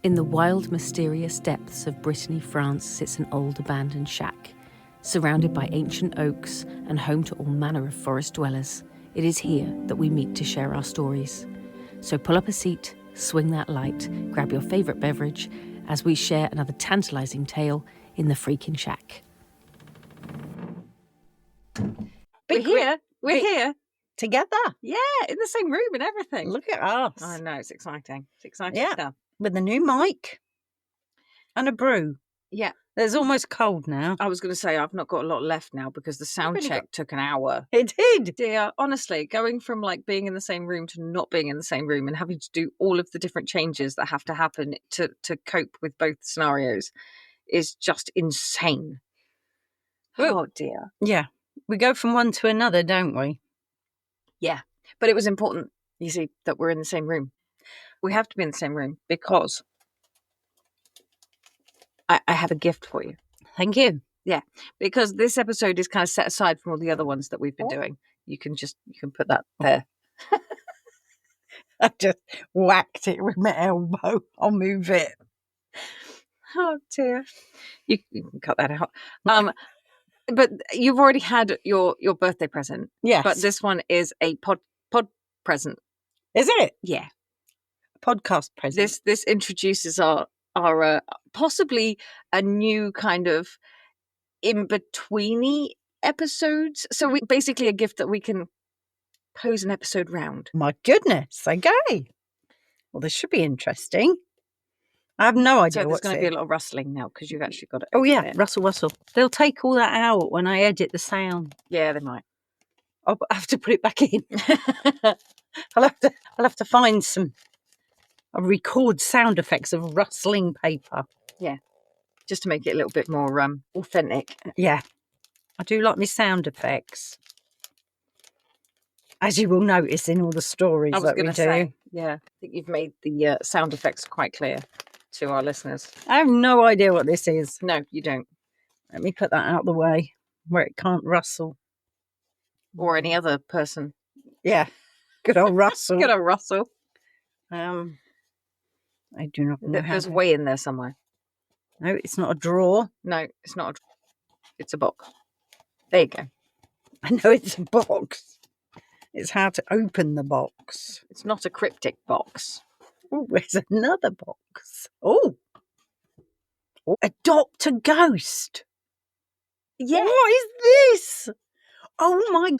In the wild, mysterious depths of Brittany, France, sits an old abandoned shack. Surrounded by ancient oaks and home to all manner of forest dwellers, it is here that we meet to share our stories. So pull up a seat, swing that light, grab your favourite beverage as we share another tantalising tale in the Freakin Shack. We're here. Together. Yeah, in the same room and everything. Look at us. I know, it's exciting. It's exciting Yeah. stuff. With a new mic and a brew. Yeah. There's almost cold now. I was going to say, I've not got a lot left now because the sound really check took an hour. It did. Dear, honestly, going from like being in the same room to not being in the same room and having to do all of the different changes that have to happen to cope with both scenarios is just insane. Oh dear. Yeah. We go from one to another, don't we? Yeah. But it was important, you see, that we're in the same room. We have to be in the same room because I have a gift for you. Thank you. Yeah, because this episode is kind of set aside from all the other ones that we've been doing. You can put that there. I just whacked it with my elbow. I'll move it. Oh dear. You can cut that out. But you've already had your birthday present. Yes. But this one is a pod present. Is it? Yeah. Podcast present. This introduces our possibly a new kind of in-betweeny episodes. So we basically a gift that we can pose an episode round. My goodness. Okay. Well, this should be interesting. I have no idea So there's what's going to in. be a lot of rustling now because you've actually got it. Oh, yeah. there. Rustle. They'll take all that out when I edit the sound. Yeah, they might. I'll have to put it back in. I'll have to find some. I'll record sound effects of rustling paper. Yeah, just to make it a little bit more authentic. Yeah, I do like my sound effects, as you will notice in all the stories I was that we going do. to say, yeah, I think you've made the sound effects quite clear to our listeners. I have no idea what this is. No, you don't. Let me put that out of the way where it can't rustle. Or any other person. Yeah, good old Russell. Good old Russell. I do not know. There's a way in there somewhere. No, it's not a drawer. No, it's not. It's a box. There you go. I know it's a box. It's how to open the box. It's not a cryptic box. Oh, there's another box. Oh, Adopt a Ghost. Yeah. What is this? Oh my!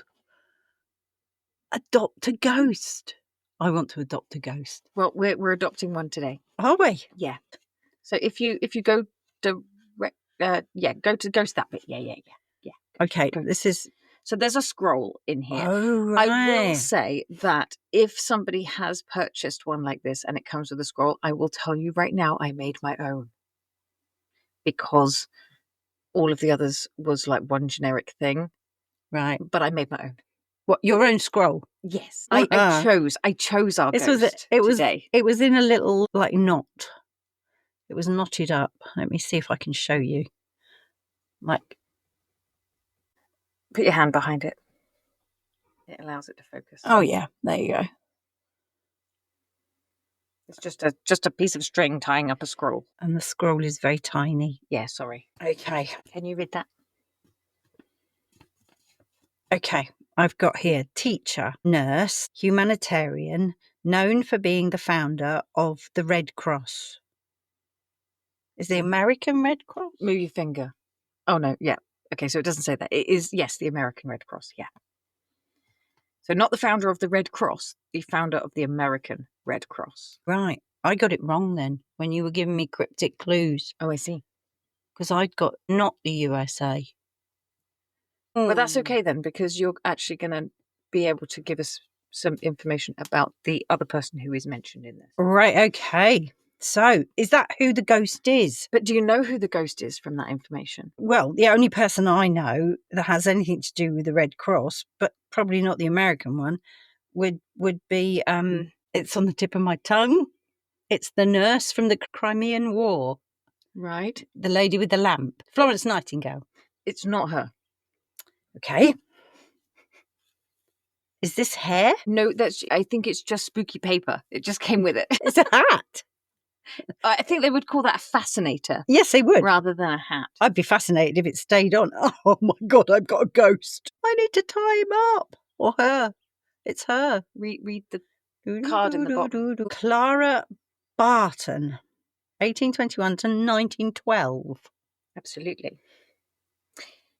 Adopt a ghost. I want to adopt a ghost. Well, we're adopting one today. Are we? Yeah. So if you go to go to ghost that bit. Yeah. Okay, Go. this is. So there's a scroll in here. Oh, right. I will say that if somebody has purchased one like this and it comes with a scroll, I will tell you right now I made my own. Because all of the others was like one generic thing. Right. But I made my own. What, your own scroll? Yes. Uh-huh. I chose our This ghost today. It was in a little like knot. It was knotted up. Let me see if I can show you. Like, Put your hand behind it. It allows it to focus. oh yeah, there you go. It's just a piece of string tying up a scroll. And the scroll is very tiny. Yeah, sorry. Okay. Can you read that? Okay, I've got here teacher, nurse, humanitarian, known for being the founder of the Red Cross. Is the American Red Cross? Move your finger. Oh, no. Yeah. Okay, so it doesn't say that. It is, yes, the American Red Cross. Yeah. So not the founder of the Red Cross, the founder of the American Red Cross. Right. I got it wrong then when you were giving me cryptic clues Oh, I see. because I'd got not the USA. But that's okay then, because you're actually going to be able to give us some information about the other person who is mentioned in this. Right, okay. So, is that who the ghost is? But do you know who the ghost is from that information? Well, the only person I know that has anything to do with the Red Cross, but probably not the American one, would be, it's on the tip of my tongue. It's the nurse from the Crimean War. Right. The lady with the lamp. Florence Nightingale. It's not her. Okay. Is this hair? No, I think it's just spooky paper. It just came with it. It's a hat. I think they would call that a fascinator Yes, they would. rather than a hat. I'd be fascinated if it stayed on. Oh my God, I've got a ghost. I need to tie him up. Or her. It's her. Read the card in the bottom. Clara Barton, 1821 to 1912. Absolutely.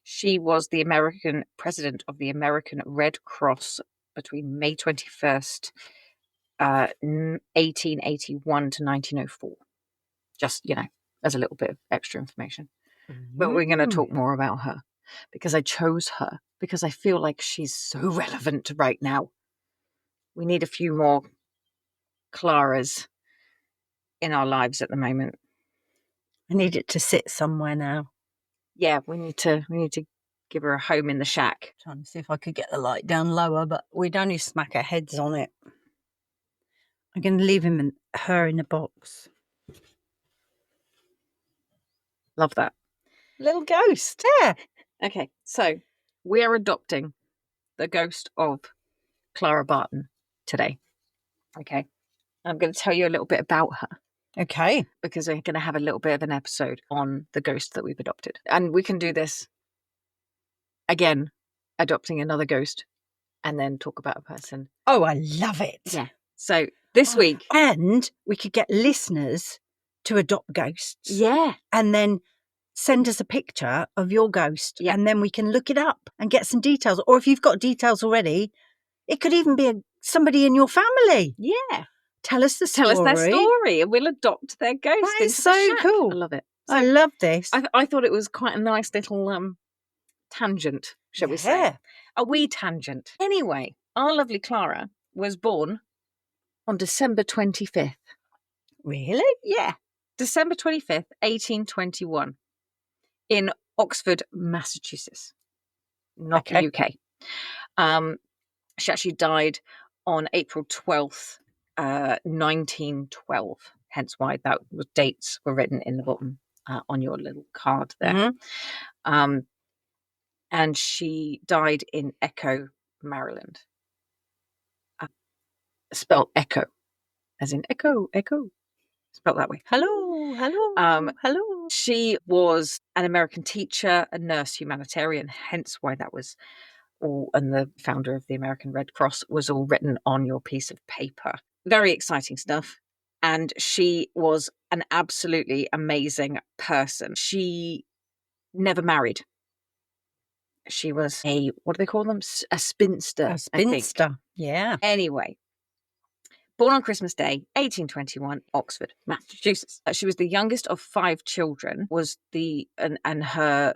She was the American president of the American Red Cross between May 21st, 1881 to 1904. Just, as a little bit of extra information. But we're going to talk more about her because I chose her because I feel like she's so relevant right now. We need a few more Claras in our lives at the moment. I need it to sit somewhere now. Yeah, we need to give her a home in the shack. Trying to see if I could get the light down lower, but we'd only smack our heads on it. I'm going to leave her in a box. Love that. Little ghost. Yeah. Okay, so we are adopting the ghost of Clara Barton today. Okay. I'm going to tell you a little bit about her. Okay. Because we're going to have a little bit of an episode on the ghost that we've adopted. And we can do this again, adopting another ghost and then talk about a person. Oh, I love it. Yeah. So this week. And we could get listeners to adopt ghosts. Yeah. And then send us a picture of your ghost. Yeah. And then we can look it up and get some details. Or if you've got details already, it could even be somebody in your family. Yeah. Tell us their story and we'll adopt their ghost. That is so cool. I love it. So I love this. I thought it was quite a nice little tangent, shall we say. A wee tangent. Anyway, our lovely Clara was born on December 25th. Really? Yeah. December 25th, 1821 in Oxford, Massachusetts. Not the UK. She actually died on April 12th, 1912. Hence why dates were written in the bottom on your little card there. Mm-hmm. And she died in Echo, Maryland. Spelled Echo, as in Echo, spelled that way. Hello. Hello. She was an American teacher, a nurse, humanitarian, hence why that was all, and the founder of the American Red Cross was all written on your piece of paper. Very exciting stuff. And she was an absolutely amazing person. She never married. She was what do they call them? A spinster. A spinster, yeah. Anyway, born on Christmas Day, 1821, Oxford, Massachusetts. She was the youngest of 5 children. And her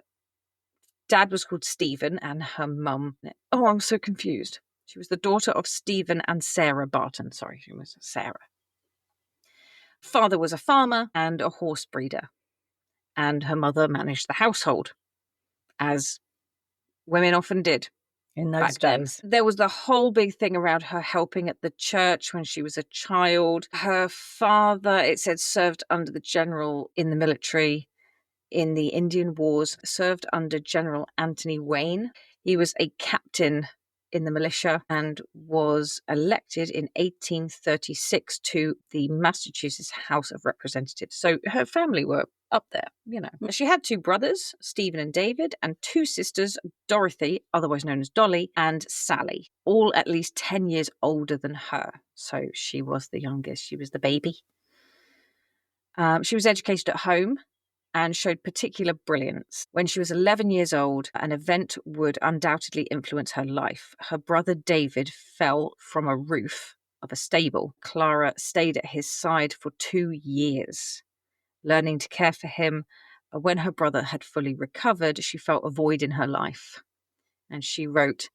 dad was called Stephen, and her mum. Oh, I'm so confused. She was the daughter of Stephen and Sarah Barton. Sorry, she was Sarah. Father was a farmer and a horse breeder, and her mother managed the household, as women often did in those days. There was the whole big thing around her helping at the church when she was a child. Her father, it said, served under the general in the military in the Indian Wars, served under General Anthony Wayne. He was a captain in the militia and was elected in 1836 to the Massachusetts House of Representatives. So her family were up there, She had 2 brothers, Stephen and David, and 2 sisters, Dorothy, otherwise known as Dolly, and Sally, all at least 10 years older than her. So she was the youngest. She was the baby. She was educated at home and showed particular brilliance. When she was 11 years old, an event would undoubtedly influence her life. Her brother David fell from a roof of a stable. Clara stayed at his side for 2 years, learning to care for him. When her brother had fully recovered, she felt a void in her life. And she wrote,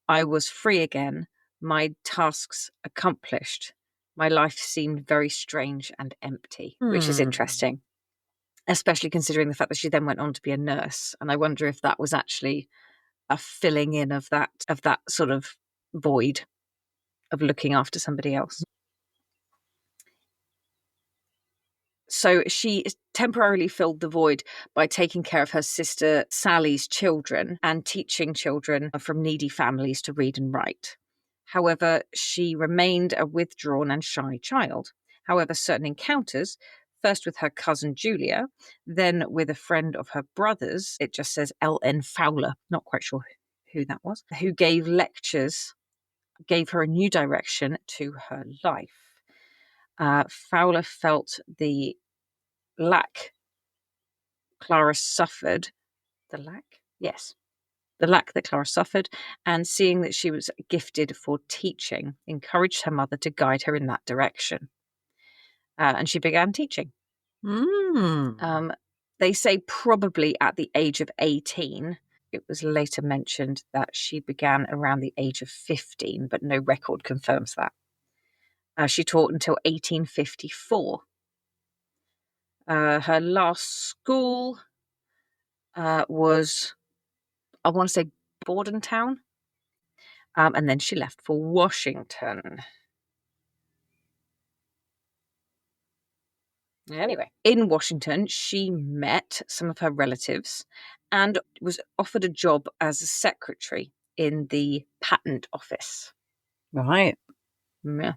"I was free again, my tasks accomplished. My life seemed very strange and empty," which is interesting. Especially considering the fact that she then went on to be a nurse. And I wonder if that was actually a filling in of that sort of void of looking after somebody else. So she temporarily filled the void by taking care of her sister Sally's children and teaching children from needy families to read and write. However, she remained a withdrawn and shy child. However, certain encounters first with her cousin Julia, then with a friend of her brother's. It just says L.N. Fowler, not quite sure who that was, who gave lectures, gave her a new direction to her life. Fowler felt the lack Clara suffered, the lack? Yes. The lack that Clara suffered, and seeing that she was gifted for teaching, encouraged her mother to guide her in that direction. And she began teaching. They say probably at the age of 18. It was later mentioned that she began around the age of 15, but no record confirms that. She taught until 1854. Her last school was, I want to say, Bordentown. And then she left for Washington. Anyway, in Washington, she met some of her relatives and was offered a job as a secretary in the patent office. Right. Yeah.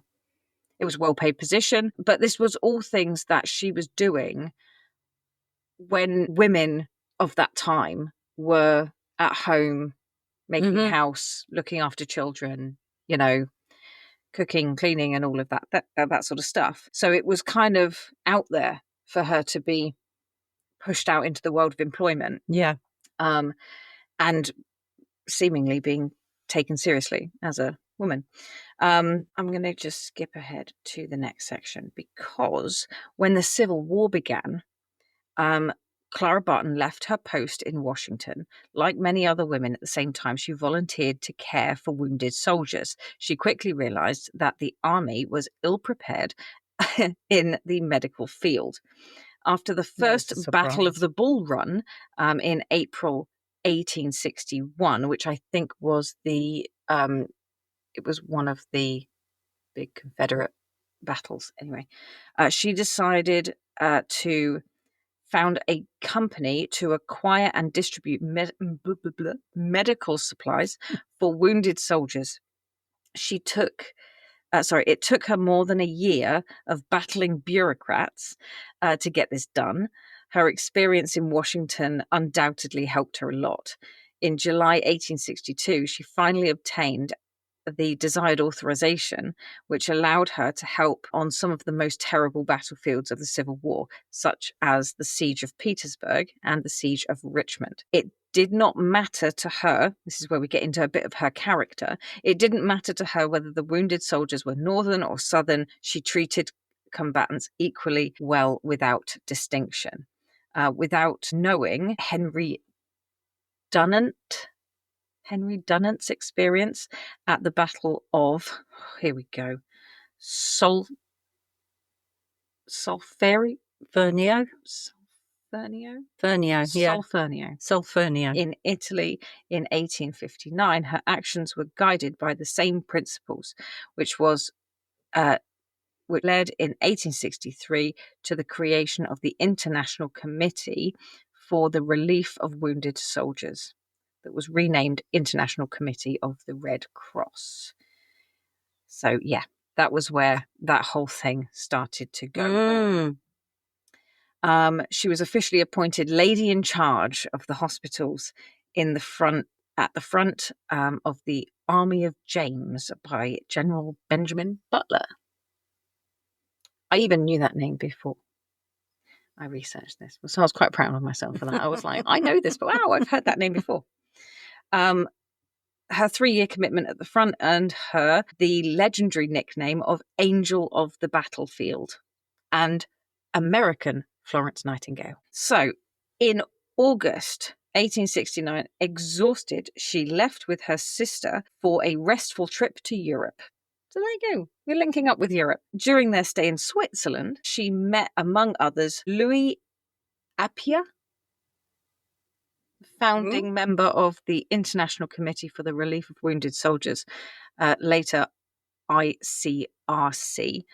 It was a well-paid position, but this was all things that she was doing when women of that time were at home, making house, looking after children, cooking, cleaning, and all of that sort of stuff. So it was kind of out there for her to be pushed out into the world of employment. Yeah. And seemingly being taken seriously as a woman. I'm going to just skip ahead to the next section, because when the Civil War began, Clara Barton left her post in Washington. Like many other women at the same time, she volunteered to care for wounded soldiers. She quickly realized that the army was ill-prepared in the medical field. After the first Battle of the Bull Run in April 1861, which I think was it was one of the big Confederate battles. Anyway, she decided to found a company to acquire and distribute medical supplies for wounded soldiers. It took her more than a year of battling bureaucrats to get this done. Her experience in Washington undoubtedly helped her a lot. In July 1862, she finally obtained the desired authorization, which allowed her to help on some of the most terrible battlefields of the Civil War, such as the Siege of Petersburg and the Siege of Richmond. It did not matter to her, this is where we get into a bit of her character, it didn't matter to her whether the wounded soldiers were Northern or Southern. She treated combatants equally well without distinction. Without knowing Henry Dunnant's experience at the Battle of, here we go, Solferino in Italy in 1859. Her actions were guided by the same principles, which led in 1863 to the creation of the International Committee for the Relief of Wounded Soldiers, that was renamed International Committee of the Red Cross. So, yeah, that was where that whole thing started to go on. She was officially appointed lady in charge of the hospitals at the front of the Army of James by General Benjamin Butler. I even knew that name before I researched this, so I was quite proud of myself for that. I was like, I know this, but wow, I've heard that name before. Her 3-year commitment at the front earned her the legendary nickname of Angel of the Battlefield and American Florence Nightingale. So, in August 1869, exhausted, she left with her sister for a restful trip to Europe. So there you go. We're linking up with Europe. During their stay in Switzerland, she met, among others, Louis Appiah, founding member of the International Committee for the Relief of Wounded Soldiers, later ICRC.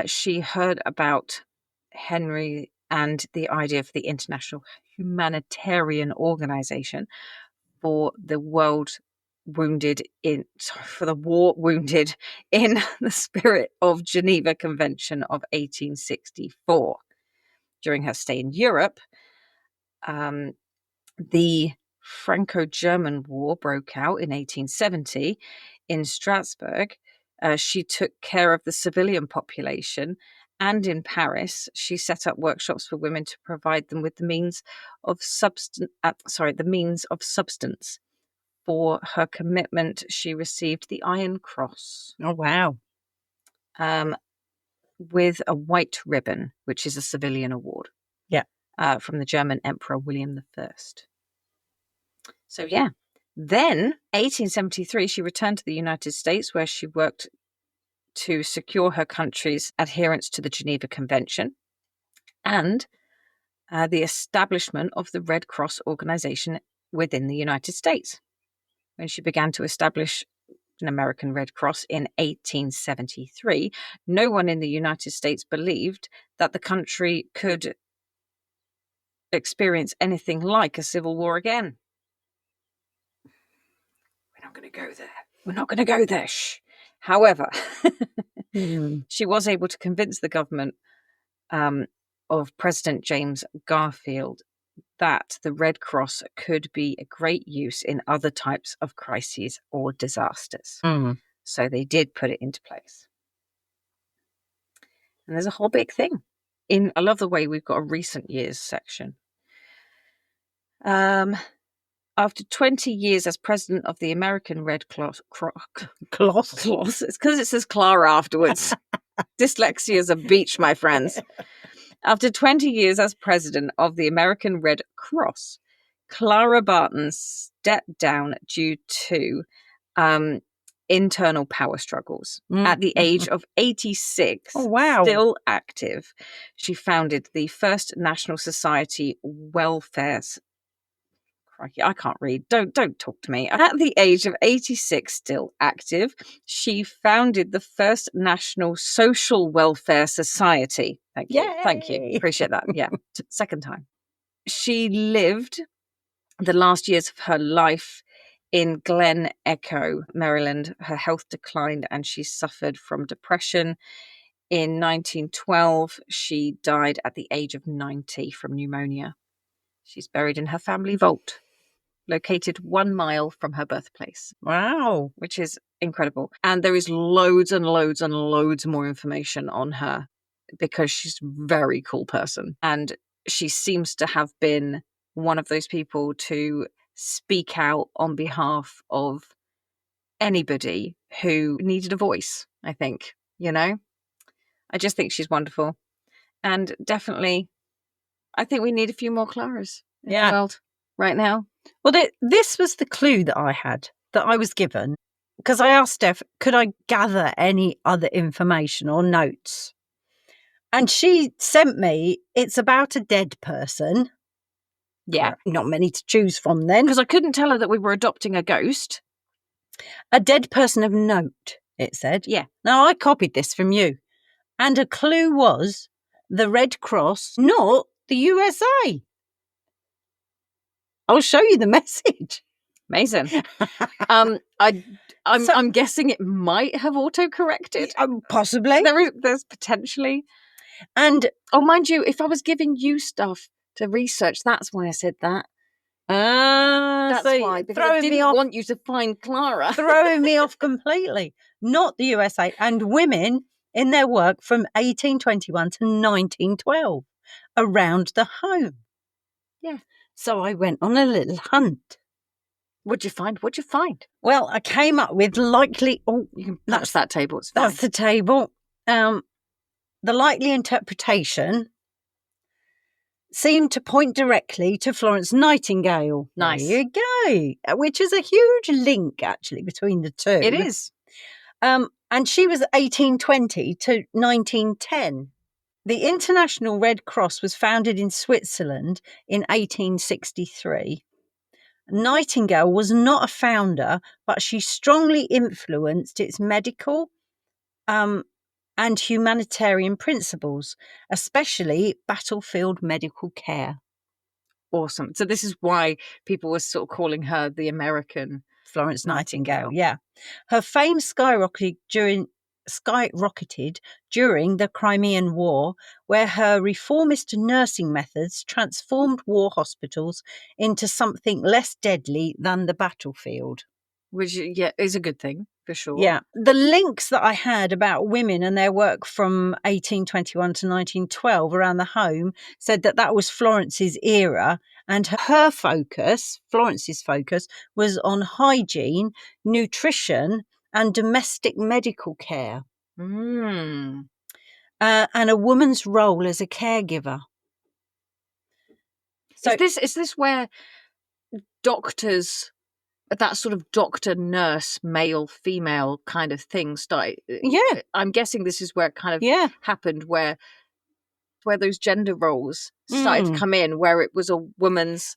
She heard about Henry and the idea of the International Humanitarian Organization for the World wounded in the spirit of Geneva Convention of 1864. During her stay in Europe, the Franco-German War broke out in 1870 in Strasbourg. She took care of the civilian population, and in Paris, she set up workshops for women to provide them with the means of substance. For her commitment, she received the Iron Cross. Oh, wow. With a white ribbon, which is a civilian award. Yeah. From the German Emperor William I. So, yeah. Then, 1873, she returned to the United States, where she worked to secure her country's adherence to the Geneva Convention and the establishment of the Red Cross organization within the United States. When she began to establish an American Red Cross in 1873, no one in the United States believed that the country could experience anything like a civil war again. We're not going to go there. We're not going to go there. Shh. However, she was able to convince the government of President James Garfield that the Red Cross could be a great use in other types of crises or disasters. So they did put it into place. And there's a whole big thing. I love the way we've got a recent years section. After 20 years as president of the American Red Cross, it's because it says Clara afterwards. Dyslexia is a beach, my friends. After 20 years as president of the American Red Cross, Clara Barton stepped down due to internal power struggles. At the age of 86, oh, wow. Still active, she founded the first National Society Welfare. Crikey, I can't read. Don't talk to me. At the age of 86, still active, she founded the first National Social Welfare Society. Thank you. Yay! Thank you. Appreciate that. Yeah. Second time. She lived the last years of her life in Glen Echo, Maryland. Her health declined and she suffered from depression. In 1912, she died at the age of 90 from pneumonia. She's buried in her family vault, located 1 mile from her birthplace. Wow. Which is incredible. And there is loads and loads and loads more information on her because she's a very cool person. And she seems to have been one of those people to speak out on behalf of anybody who needed a voice, I think, I just think she's wonderful. And definitely, I think we need a few more Claras in the world right now. Well, this was the clue that I was given, because I asked Steph, could I gather any other information or notes? And she sent me, it's about a dead person. Yeah. Not many to choose from then. Because I couldn't tell her that we were adopting a ghost. A dead person of note, it said. Yeah. Now, I copied this from you. And a clue was the Red Cross, not the USA. I'll show you the message. Amazing. I'm guessing it might have auto-corrected. Possibly. There's potentially. And mind you, if I was giving you stuff to research, that's why I said that. That's why. Because I didn't want you to find Clara. Throwing me off completely. Not the USA. And women in their work from 1821 to 1912 around the home. Yeah. So I went on a little hunt. What'd you find? Well, I came up with likely... Oh, you can touch that table. It's fine. That's the table. The likely interpretation seemed to point directly to Florence Nightingale. Nice. There you go. Which is a huge link, actually, between the two. It is. And she was 1820 to 1910. The International Red Cross was founded in Switzerland in 1863. Nightingale was not a founder, but she strongly influenced its medical and humanitarian principles, especially battlefield medical care. Awesome. So this is why people were sort of calling her the American Florence Nightingale. Yeah. Her fame skyrocketed during the Crimean War, where her reformist nursing methods transformed war hospitals into something less deadly than the battlefield. Which, is a good thing, for sure. Yeah. The links that I had about women and their work from 1821 to 1912 around the home said that was Florence's era, and Florence's focus, was on hygiene, nutrition, and domestic medical care. Mm. And a woman's role as a caregiver. So, Is this where doctors, that sort of doctor nurse, male female kind of thing started? yeah, I'm guessing this is where it kind of happened, where those gender roles started to come in, where it was a woman's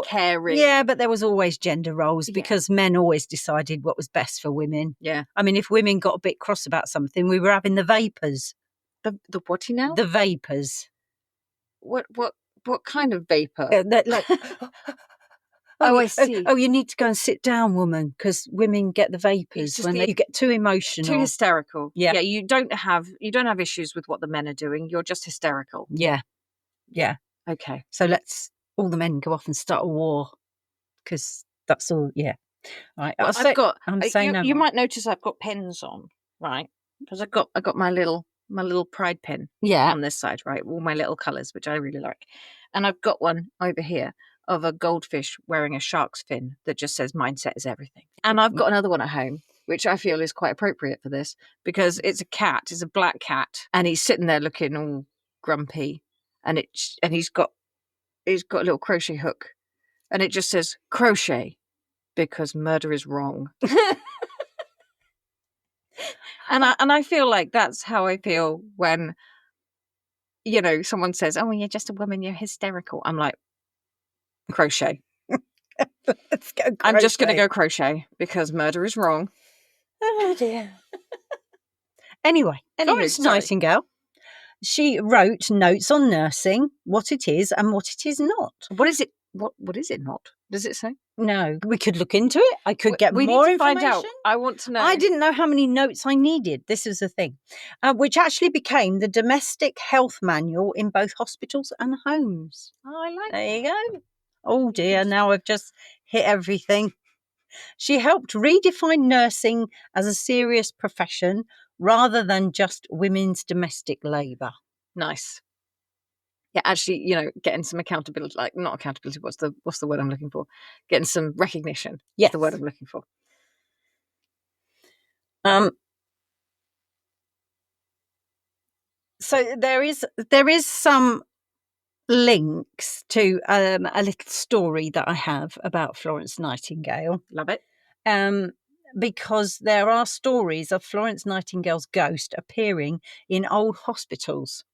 caring. Yeah, but there was always gender roles because men always decided what was best for women. Yeah. I mean, if women got a bit cross about something, we were having the vapours. The what now? The vapours. What kind of vapour? I see. Oh, you need to go and sit down, woman, because women get the vapours when you get too emotional, too hysterical. Yeah, yeah. You don't have issues with what the men are doing. You're just hysterical. Yeah. Okay. So let's all the men go off and start a war, because that's all. Yeah. Right. Well, I'm saying you might notice I've got pens on, right? Because I got my little pride pin. Yeah. On this side, right? All my little colours, which I really like, and I've got one over here of a goldfish wearing a shark's fin that just says "Mindset is everything." And I've got another one at home, which I feel is quite appropriate for this, because it's a cat. It's a black cat, and he's sitting there looking all grumpy, and he's got a little crochet hook, and it just says "crochet because murder is wrong." And I feel like that's how I feel when, someone says, "Oh, you're just a woman, you're hysterical." I'm like, crochet. Let's go crochet. I'm just going to go crochet because murder is wrong. Oh dear. Anyway, Florence sorry. Nightingale. She wrote notes on nursing, what it is and what it is not. What is it? What is it not? Does it say? No, we could look into it. I could get more information. Find out. I want to know. I didn't know how many notes I needed. This is the thing, which actually became the domestic health manual in both hospitals and homes. Oh, I like. There you go. Oh dear, now I've just hit everything. She helped redefine nursing as a serious profession rather than just women's domestic labour. Nice. Yeah, actually, getting some accountability, like not accountability. What's the word I'm looking for? Getting some recognition. Yes, the word I'm looking for. So there is some links to a little story that I have about Florence Nightingale. Love it. Because there are stories of Florence Nightingale's ghost appearing in old hospitals,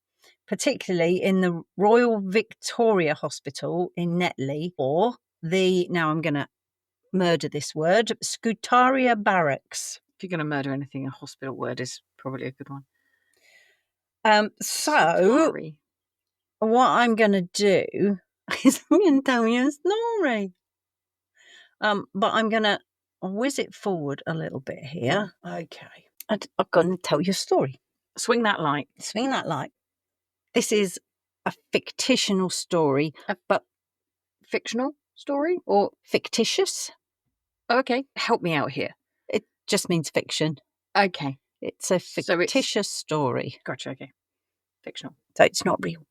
particularly in the Royal Victoria Hospital in Netley, or now I'm going to murder this word, Scutaria Barracks. If you're going to murder anything, a hospital word is probably a good one. So what I'm going to do is I'm going to tell you a story. But I'm going to whiz it forward a little bit here. Okay. I'm going to tell you a story. Swing that light. Swing that light. This is a fictional story, but fictional story or fictitious? Oh, okay. Help me out here. It just means fiction. Okay. It's a fictitious story. Gotcha. Okay. Fictional. So it's not real.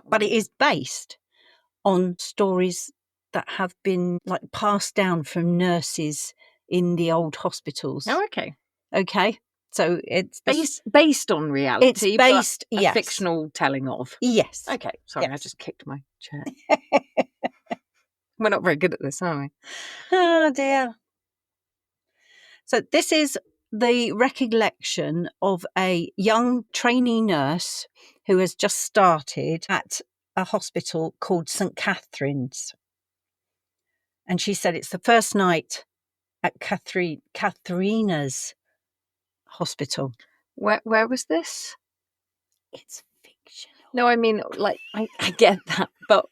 But it is based on stories that have been passed down from nurses in the old hospitals. Oh, okay. Okay. So it's based on reality. It's based, but yes. A fictional telling of. Yes. Okay. Sorry, yes. I just kicked my chair. We're not very good at this, are we? Oh dear. So this is the recollection of a young trainee nurse who has just started at a hospital called St. Catherine's. And she said it's the first night at Katharina's hospital. Where was this? It's fictional. No, I mean, I get that, but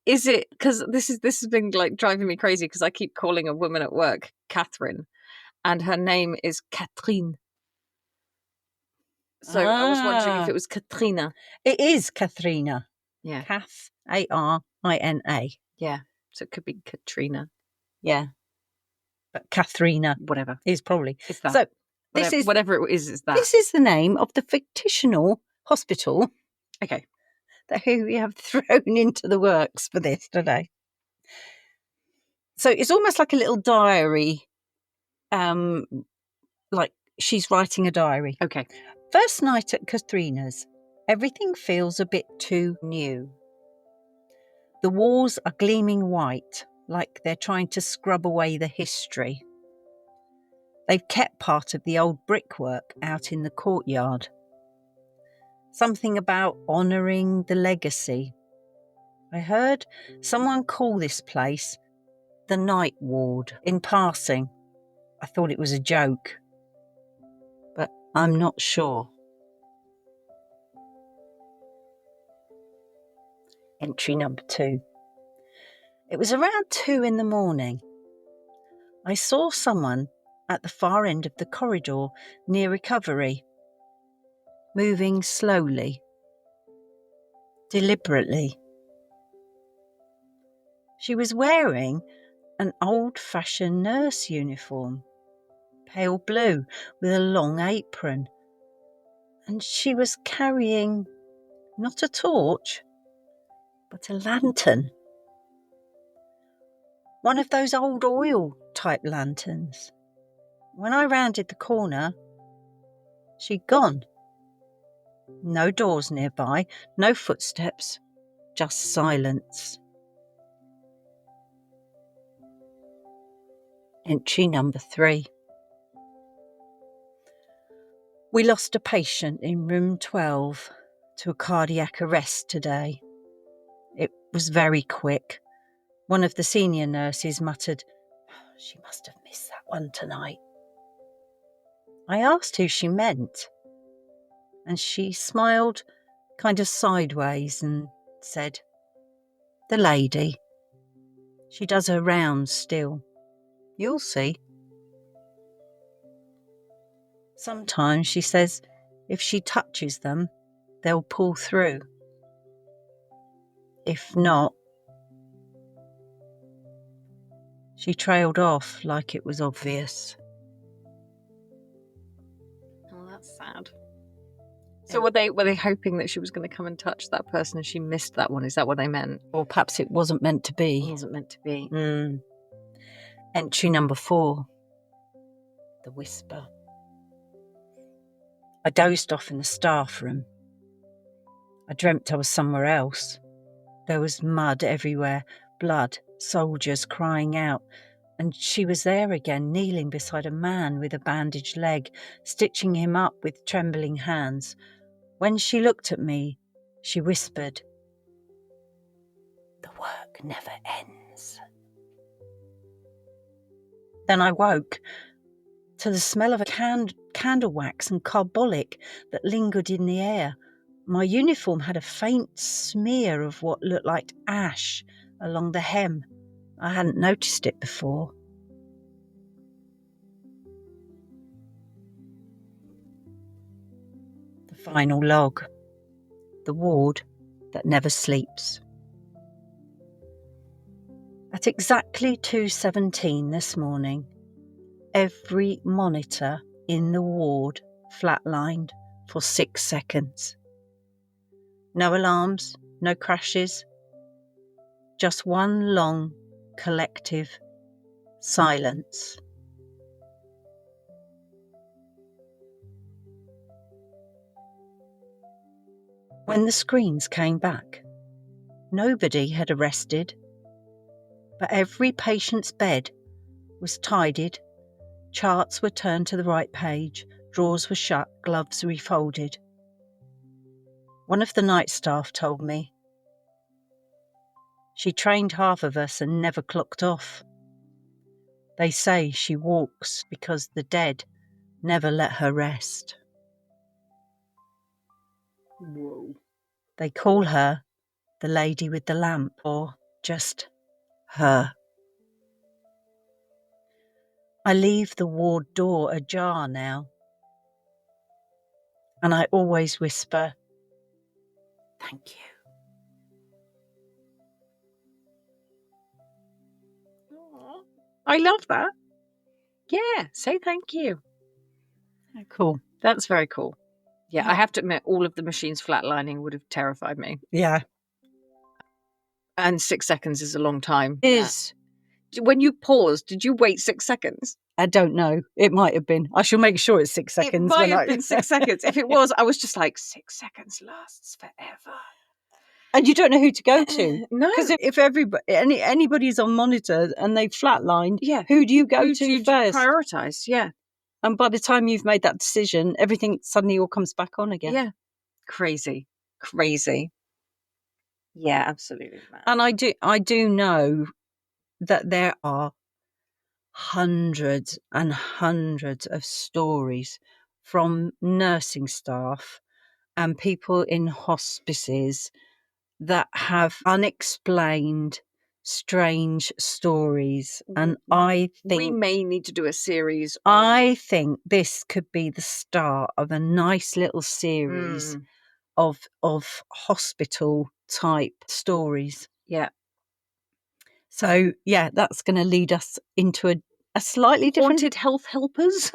Is it because this has been like driving me crazy because I keep calling a woman at work Catherine, and her name is Catherine. So I was wondering if it was Katrina. It is Katharina. Yeah, Kath, Arina. yeah. So it could be Katrina. Yeah. But Katharina Whatever. is probably. It's that. So this is whatever it is that. This is the name of the fictional hospital Okay. that we have thrown into the works for this today. So it's almost like a little diary, like she's writing a diary. Okay. First night at Katharina's, everything feels a bit too new. The walls are gleaming white, like they're trying to scrub away the history. They've kept part of the old brickwork out in the courtyard. Something about honouring the legacy. I heard someone call this place the Night Ward in passing. I thought it was a joke, but I'm not sure. Entry number 2. It was around 2 in the morning. I saw someone at the far end of the corridor near recovery, moving slowly, deliberately. She was wearing an old-fashioned nurse uniform, pale blue with a long apron, and she was carrying not a torch, but a lantern. One of those old oil type lanterns. When I rounded the corner, she'd gone. No doors nearby, no footsteps, just silence. Entry number 3. We lost a patient in room 12 to a cardiac arrest today. It was very quick. One of the senior nurses muttered, "She must have missed that one tonight." I asked who she meant, and she smiled kind of sideways and said, "The lady. She does her rounds still. You'll see." Sometimes, she says, if she touches them, they'll pull through. If not, she trailed off like it was obvious. Oh, that's sad. So were they hoping that she was going to come and touch that person and she missed that one? Is that what they meant? Or perhaps it wasn't meant to be. It wasn't meant to be. Entry number 4. The whisper. I dozed off in the staff room. I dreamt I was somewhere else. There was mud everywhere, blood, soldiers crying out, and she was there again, kneeling beside a man with a bandaged leg, stitching him up with trembling hands. When she looked at me, she whispered, "The work never ends." Then I woke to the smell of a candle wax and carbolic that lingered in the air. My uniform had a faint smear of what looked like ash along the hem. I hadn't noticed it before. The final log. The ward that never sleeps. At exactly 2:17 this morning, every monitor in the ward flatlined for 6 seconds. No alarms, no crashes, just one long, collective silence. When the screens came back, nobody had arrested, but every patient's bed was tidied, charts were turned to the right page, drawers were shut, gloves refolded. One of the night staff told me she trained half of us and never clocked off. They say she walks because the dead never let her rest. Whoa. They call her the lady with the lamp, or just her. I leave the ward door ajar now, and I always whisper, "Thank you." Aw, I love that. Yeah, say thank you. Oh, cool. That's very cool. Yeah, Yeah. I have to admit, all of the machines flatlining would have terrified me. Yeah. And 6 seconds is a long time. Is. When you paused, did you wait 6 seconds? I don't know. It might have been. I shall make sure it's 6 seconds. It might have been 6 seconds. If it was, I was just like, 6 seconds lasts forever. And you don't know who to go to. No. Because if anybody's on monitor and they've flatlined, Yeah. who do you go Who to do you first? prioritise? Yeah. And by the time you've made that decision, everything suddenly all comes back on again. Yeah. Crazy. Yeah, absolutely. Man. And I do know that there are hundreds and hundreds of stories from nursing staff and people in hospices that have unexplained, strange stories. And I think we may need to do a series. I think this could be the start of a nice little series of hospital type stories. Yeah. So yeah, that's going to lead us into a slightly different Haunted health helpers.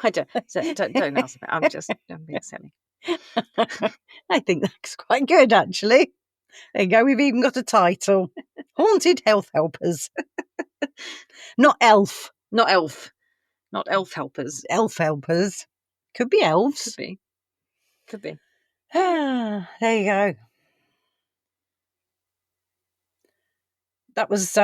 I don't ask me. I'm being silly. I think that's quite good, actually. There you go. We've even got a title: Haunted Health Helpers. Not elf. Not elf. Not elf helpers. Elf helpers. Could be elves. Could be. Ah, there you go. That was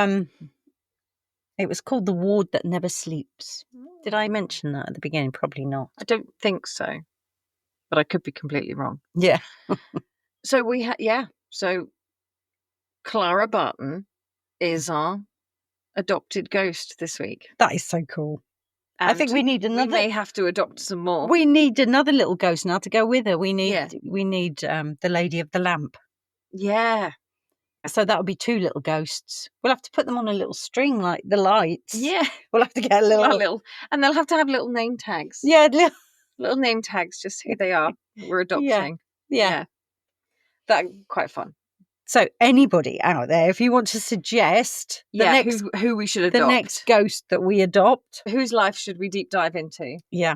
it was called The Ward That Never Sleeps. Did I mention that at the beginning? Probably not. I don't think so, but I could be completely wrong. Yeah. So so Clara Barton is our adopted ghost this week. That is so cool. And I think we need another. We may have to adopt some more. We need another little ghost now to go with her. We need the Lady of the Lamp. Yeah. So that'll be 2 little ghosts. We'll have to put them on a little string like the lights. Yeah. We'll have to get a little, and they'll have to have little name tags. Yeah, little name tags, just who they are. We're adopting. Yeah. That's quite fun. So anybody out there, if you want to suggest who we should adopt, the next ghost that we adopt, whose life should we deep dive into? Yeah.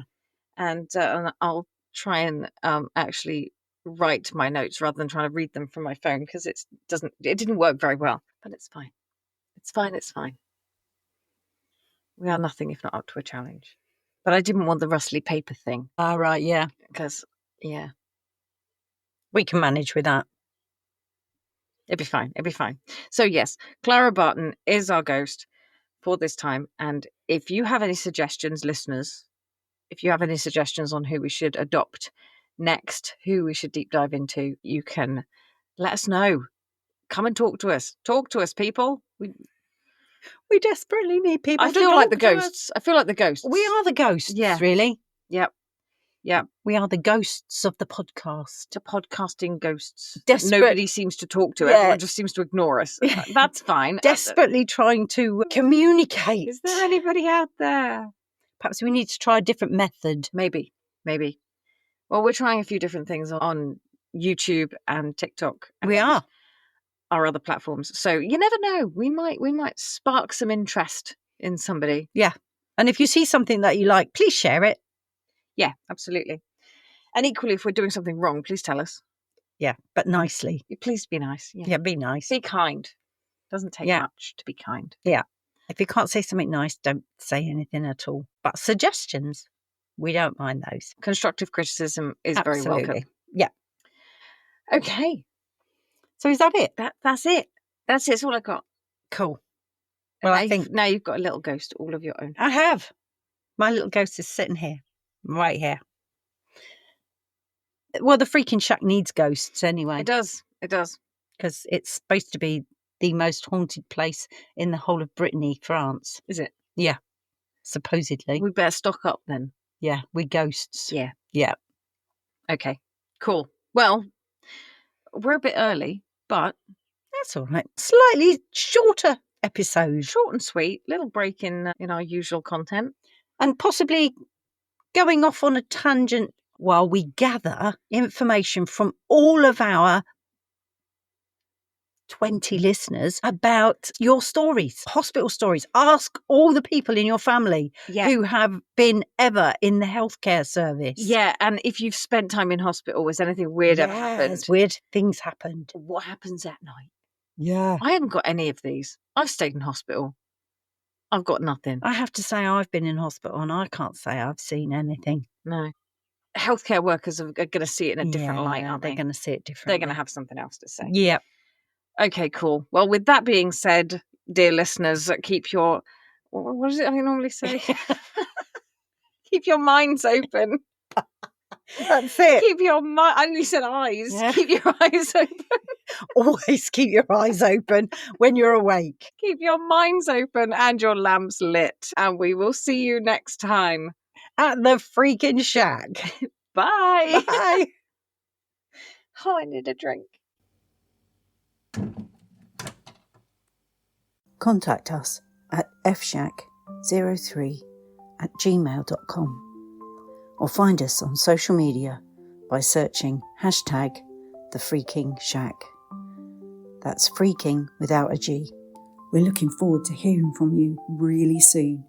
And I'll try and actually write my notes rather than trying to read them from my phone, because it didn't work very well, but it's fine. It's fine. We are nothing if not up to a challenge. But I didn't want the rustly paper thing. Ah, right, yeah. Because, we can manage with that. It'd be fine. So yes, Clara Barton is our ghost for this time. And if you have any suggestions, listeners, if you have any suggestions on who we should adopt next, who we should deep dive into, you can let us know. Come and talk to us. Talk to us, people. We desperately need people. I feel like the ghosts. We are the ghosts, really. Yep. We are the ghosts of the podcast. To podcasting ghosts. Desperate. Nobody seems to talk to. Everyone just seems to ignore us. That's fine. Desperately trying to communicate. Is there anybody out there? Perhaps we need to try a different method. Maybe. Well, we're trying a few different things on YouTube and TikTok. We are. Our other platforms. So you never know. We might spark some interest in somebody. Yeah. And if you see something that you like, please share it. Yeah, absolutely. And equally, if we're doing something wrong, please tell us. Yeah, but nicely. Please be nice. Yeah, be nice. Be kind. Doesn't take much to be kind. Yeah. If you can't say something nice, don't say anything at all. But suggestions, we don't mind those. Constructive criticism is very welcome. Yeah. Okay. So is that it? That's it. That's all I got. Cool. Well, I think now you've got a little ghost all of your own. I have. My little ghost is sitting here. Right here. Well, the Freakin Shack needs ghosts anyway. It does. Because it's supposed to be the most haunted place in the whole of Brittany, France. Is it? Yeah. Supposedly. We better stock up then. Yeah, we ghosts. Yeah. Okay. Cool. Well, we're a bit early. But That's all right. Slightly shorter episode. short and sweet, little break in our usual content. And possibly going off on a tangent while we gather information from all of our 20 listeners about your stories, hospital stories. Ask all the people in your family who have been ever in the healthcare service. Yeah, and if you've spent time in hospital, has anything weird ever happened? Weird things happened. What happens at night? Yeah. I haven't got any of these. I've stayed in hospital. I've got nothing. I have to say I've been in hospital and I can't say I've seen anything. No. Healthcare workers are going to see it in a different light, aren't they? They're going to see it differently. They're going to have something else to say. Yep. Okay, cool. Well, with that being said, dear listeners, keep your... What is it I normally say? Keep your minds open. That's it. Keep your mind... I only said eyes. Yeah. Keep your eyes open. Always keep your eyes open when you're awake. Keep your minds open and your lamps lit. And we will see you next time. At the Freakin Shack. Bye. Bye. Oh, I need a drink. Contact us at fshack03@gmail.com or find us on social media by searching #The Freakin Shack. That's freaking without a G. We're looking forward to hearing from you really soon.